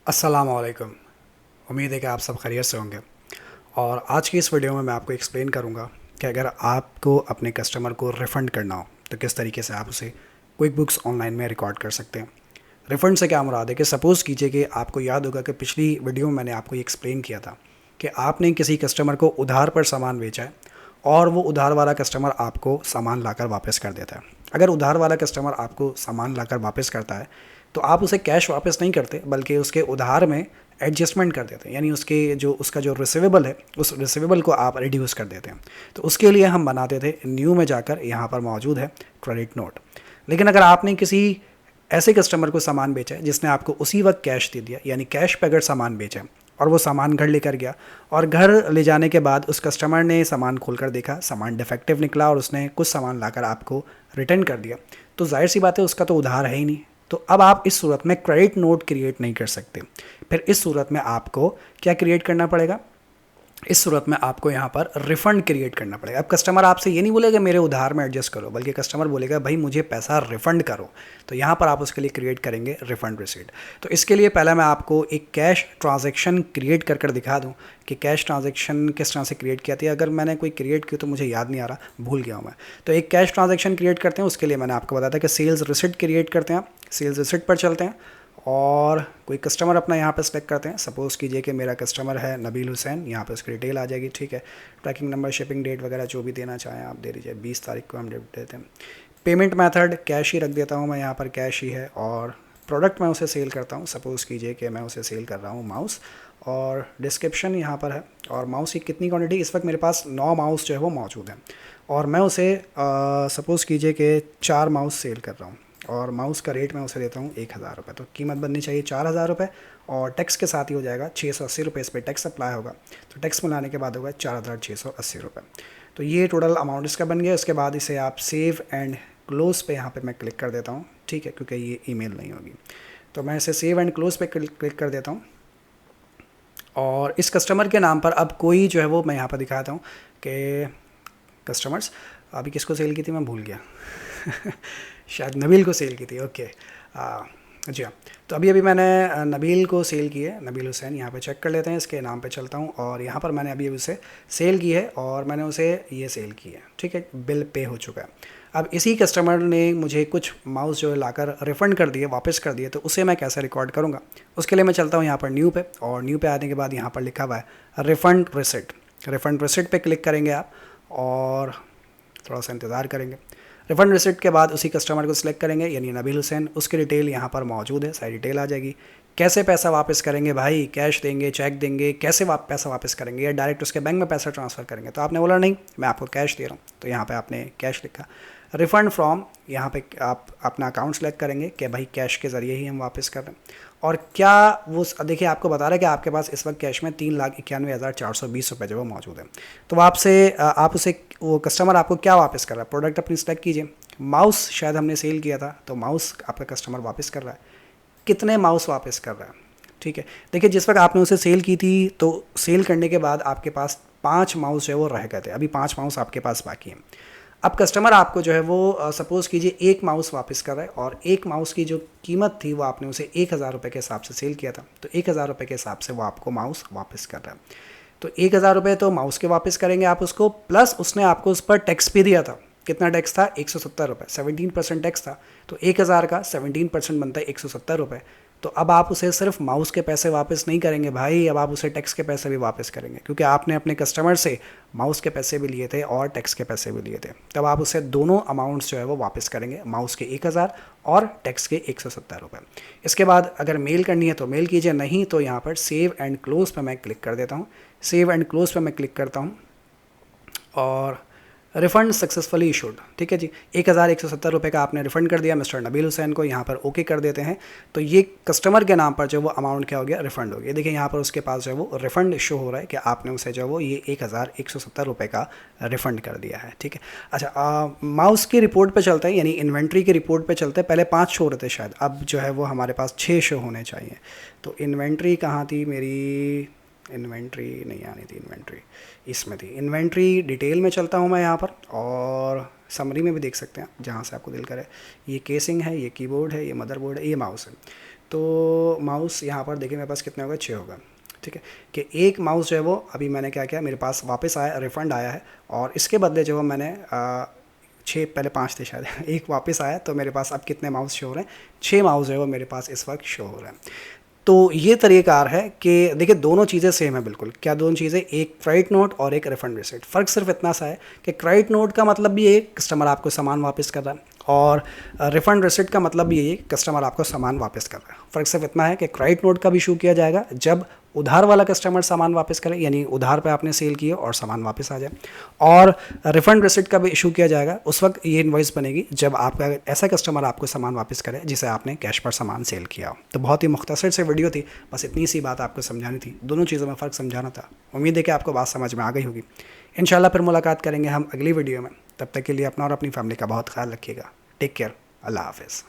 अस्सलामुअलैकुम। उम्मीद है कि आप सब खैरियत से होंगे। और आज की इस वीडियो में मैं आपको एक्सप्लेन करूंगा कि अगर आपको अपने कस्टमर को रिफ़ंड करना हो तो किस तरीके से आप उसे क्विक बुक्स ऑनलाइन में रिकॉर्ड कर सकते हैं। रिफ़ंड से क्या मुराद है कि सपोज़ कीजिए कि आपको याद होगा कि पिछली वीडियो में मैंने आपको ये एक्सप्लेन किया था कि आपने किसी कस्टमर को उधार पर सामान बेचा है और वो उधार वाला कस्टमर आपको सामान लाकर वापस कर देता है। अगर उधार वाला कस्टमर आपको सामान लाकर वापस करता है तो आप उसे कैश वापस नहीं करते बल्कि उसके उधार में एडजस्टमेंट कर देते हैं, यानी उसका जो रिसीवेबल है उस रिसीवेबल को आप रिड्यूस कर देते हैं। तो उसके लिए हम बनाते थे, न्यू में जाकर यहाँ पर मौजूद है क्रेडिट नोट। लेकिन अगर आपने किसी ऐसे कस्टमर को सामान बेचा है जिसने आपको उसी वक्त कैश दे दिया, यानी कैश पे अगर सामान बेचा है और वो सामान घर लेकर गया और घर ले जाने के बाद उस कस्टमर ने सामान खोलकर देखा, सामान डिफेक्टिव निकला और उसने कुछ सामान लाकर आपको रिटर्न कर दिया, तो जाहिर सी बात है उसका तो उधार है ही नहीं। तो अब आप इस सूरत में क्रेडिट नोट क्रिएट नहीं कर सकते। फिर इस सूरत में आपको क्या क्रिएट करना पड़ेगा? इस सूरत में आपको यहाँ पर रिफ़ंड क्रिएट करना पड़ेगा। अब कस्टमर आपसे ये नहीं बोलेगा मेरे उधार में एडजस्ट करो, बल्कि कस्टमर बोलेगा भाई मुझे पैसा रिफ़ंड करो। तो यहाँ पर आप उसके लिए क्रिएट करेंगे रिफ़ंड रिसीट। तो इसके लिए पहले मैं आपको एक कैश ट्रांजैक्शन क्रिएट कर कर दिखा दूँ कि कैश ट्रांजैक्शन किस तरह से क्रिएट किया था। अगर मैंने कोई क्रिएट की तो मुझे याद नहीं आ रहा, भूल गया हूँ मैं। तो एक कैश ट्रांजैक्शन क्रिएट करते हैं, उसके लिए मैंने आपको बताया था कि सेल्स रिसिट क्रिएट करते हैं। सेल्स रिसिट पर चलते हैं और कोई कस्टमर अपना यहाँ पर सेलेक्ट करते हैं। सपोज़ कीजिए कि मेरा कस्टमर है नबील हुसैन, यहाँ पे उसकी डिटेल आ जाएगी, ठीक है। ट्रैकिंग नंबर, शिपिंग डेट वगैरह जो भी देना चाहें आप दे दीजिए। 20 तारीख को हम डेट देते हैं। पेमेंट मेथड कैश ही रख देता हूँ मैं, यहाँ पर कैश ही है। और प्रोडक्ट मैं उसे सेल करता हूँ, सपोज़ कीजिए कि मैं उसे सेल कर रहा हूँ माउस, और डिस्क्रिप्शन यहाँ पर है। और माउस की कितनी क्वांटिटी, इस वक्त मेरे पास 9 माउस जो है वो मौजूद हैं और मैं उसे सपोज़ कीजिए कि 4 माउस सेल कर रहा हूँ और माउस का रेट मैं उसे देता हूँ 1000 रुपये। तो कीमत बननी चाहिए 4000 रुपये और टैक्स के साथ ही हो जाएगा 680 रुपये। इस पर टैक्स अप्लाई होगा, तो टैक्स मिलाने के बाद होगा 4680 रुपये। तो ये टोटल अमाउंट इसका बन गया। उसके बाद इसे आप सेव एंड क्लोज़ पे यहाँ पे मैं क्लिक कर देता हूँ, ठीक है, क्योंकि ये ईमेल नहीं होगी। तो मैं इसे सेव एंड क्लोज़ पे क्लिक कर देता हूँ और इस कस्टमर के नाम पर अब कोई जो है वो मैं यहाँ पर दिखाता हूँ कि कस्टमर्स, अभी किसको सेल की थी मैं भूल गया शायद नबील को सेल की थी, ओके। जी हाँ, तो अभी मैंने नबील को सेल की है, नबील हुसैन। यहाँ पे चेक कर लेते हैं, इसके नाम पे चलता हूँ और यहाँ पर मैंने अभी उसे सेल की है और मैंने उसे ये सेल की है, ठीक है, बिल पे हो चुका है। अब इसी कस्टमर ने मुझे कुछ माउस जो है लाकर रिफ़ंड कर दिए, वापस कर दिए, तो उसे मैं कैसे रिकॉर्ड करूँगा? उसके लिए मैं चलता हूँ यहाँ पर न्यू पे, और न्यू पे आने के बाद यहाँ पर लिखा हुआ है रिफ़ंड रिसिट। रिफ़ंड रिसिट पे क्लिक करेंगे आप और थोड़ा सा इंतज़ार करेंगे। रिफ़ंड रिसिट के बाद उसी कस्टमर को सिलेक्ट करेंगे, यानी नबील हुसैन। उसकी डिटेल यहाँ पर मौजूद है, सारी डिटेल आ जाएगी। कैसे पैसा वापस करेंगे भाई? कैश देंगे, चेक देंगे, कैसे पैसा वापस करेंगे, या डायरेक्ट उसके बैंक में पैसा ट्रांसफ़र करेंगे? तो आपने बोला नहीं, मैं आपको कैश दे रहा हूँ, तो यहाँ पे आपने कैश लिखा। रिफ़ंड फ्रॉम, यहाँ पे आप अपना अकाउंट सेलेक्ट करेंगे कि भाई कैश के ज़रिए ही हम वापस कर रहे हैं। और क्या वो देखिए आपको बता रहा है कि आपके पास इस वक्त कैश में 3,91,420 रुपये जो वो मौजूद है। तो आपसे आप उसे, वो कस्टमर आपको क्या वापस कर रहा है? प्रोडक्ट अपनी सेलेक्ट कीजिए। माउस शायद हमने सेल किया था, तो माउस आपका कस्टमर वापस कर रहा है। कितने माउस वापस कर रहा है? ठीक है, देखिए जिस वक्त आपने उसे सेल की थी तो सेल करने के बाद आपके पास 5 माउस जो है वो रह गए थे, अभी 5 माउस आपके पास बाकी हैं। अब कस्टमर आपको जो है वो सपोज़ कीजिए एक माउस वापस कर रहा है और एक माउस की जो कीमत थी वो आपने उसे 1000 रुपये के हिसाब से सेल किया था, तो 1000 रुपये के हिसाब से वो आपको माउस वापस कर रहा है। तो 1000 रुपये तो माउस के वापस करेंगे आप उसको, प्लस उसने आपको उस पर टैक्स भी दिया था। कितना टैक्स था? 170 रुपये, 17% टैक्स था। तो 1000 का 17% बनता है 170 रुपये। तो अब आप उसे सिर्फ माउस के पैसे वापस नहीं करेंगे भाई, अब आप उसे टैक्स के पैसे भी वापस करेंगे, क्योंकि आपने अपने कस्टमर से माउस के पैसे भी लिए थे और टैक्स के पैसे भी लिए थे। तब आप उसे दोनों अमाउंट्स जो है वो वापस करेंगे, माउस के 1000 और टैक्स के 170 रुपये। इसके बाद अगर मेल करनी है तो मेल कीजिए, नहीं तो यहाँ पर सेव एंड क्लोज़ पर मैं क्लिक कर देता हूँ। सेव एंड क्लोज़ पर मैं क्लिक करता हूँ और रिफ़ंड सक्सेसफुली इशूड, ठीक है जी। 1170 रुपये का आपने रिफ़ंड कर दिया मिस्टर नबील हुसैन को, यहाँ पर ओके कर देते हैं। तो ये कस्टमर के नाम पर जो वो अमाउंट क्या हो गया? रिफ़ंड हो गया। देखिए यहाँ पर उसके पास जो है वो रिफ़ंड शो हो रहा है कि आपने उसे जो है वो ये 1170 रुपये का रिफ़ंड कर दिया है, ठीक है। अच्छा, माउस की रिपोर्ट पे चलते हैं, यानी इन्वेंट्री की रिपोर्ट पे चलते हैं। पहले 5 शो रहे थे शायद, अब जो है वो हमारे पास 6 शो होने चाहिए। तो इन्वेंट्री कहाँ थी मेरी? इन्वेंट्री नहीं आनी थी, इन्वेंट्री इसमें थी। इन्वेंट्री डिटेल में चलता हूँ मैं यहाँ पर, और समरी में भी देख सकते हैं जहाँ से आपको दिल करे। ये केसिंग है, ये कीबोर्ड है, ये मदरबोर्ड है, ये माउस है। तो माउस यहाँ पर देखिए मेरे पास कितने होगा, 6 होगा। ठीक है, कि एक माउस जो है वो अभी मैंने क्या किया, मेरे पास वापस आया, रिफ़ंड आया है, और इसके बदले जो है मैंने 6, पहले 5 थे शायद एक वापस आया, तो मेरे पास अब कितने माउस शो हो रहे हैं, 6 माउस जो है वो मेरे पास इस वक्त शो हो रहे हैं। तो ये तरीक़ाकार है कि देखिए दोनों चीज़ें सेम है बिल्कुल। क्या दोनों चीज़ें, एक क्रेडिट नोट और एक रिफंड रिसिप्ट। फ़र्क सिर्फ इतना सा है कि क्रेडिट नोट का मतलब भी ये कस्टमर आपको सामान वापस कर रहा है, और रिफंड रिसिप्ट का मतलब भी ये कस्टमर आपको सामान वापस कर रहा है। फ़र्क सिर्फ इतना है कि क्रेडिट नोट का भी इशू किया जाएगा जब उधार वाला कस्टमर सामान वापस करे, यानी उधार पे आपने सेल किया और सामान वापस आ जाए, और रिफंड रिसिप्ट का भी इशू किया जाएगा उस वक्त ये इनवॉइस बनेगी जब आपका ऐसा कस्टमर आपको सामान वापस करे जिसे आपने कैश पर सामान सेल किया हो। तो बहुत ही मुख्तसर से वीडियो थी, बस इतनी सी बात आपको समझानी थी, दोनों चीज़ों में फ़र्क समझाना था। उम्मीद है कि आपको बात समझ में आ गई होगी। इंशाल्लाह फिर मुलाकात करेंगे हम अगली वीडियो में। तब तक के लिए अपना और अपनी फैमिली का बहुत ख्याल रखिएगा। टेक केयर, अल्लाह हाफ़िज़।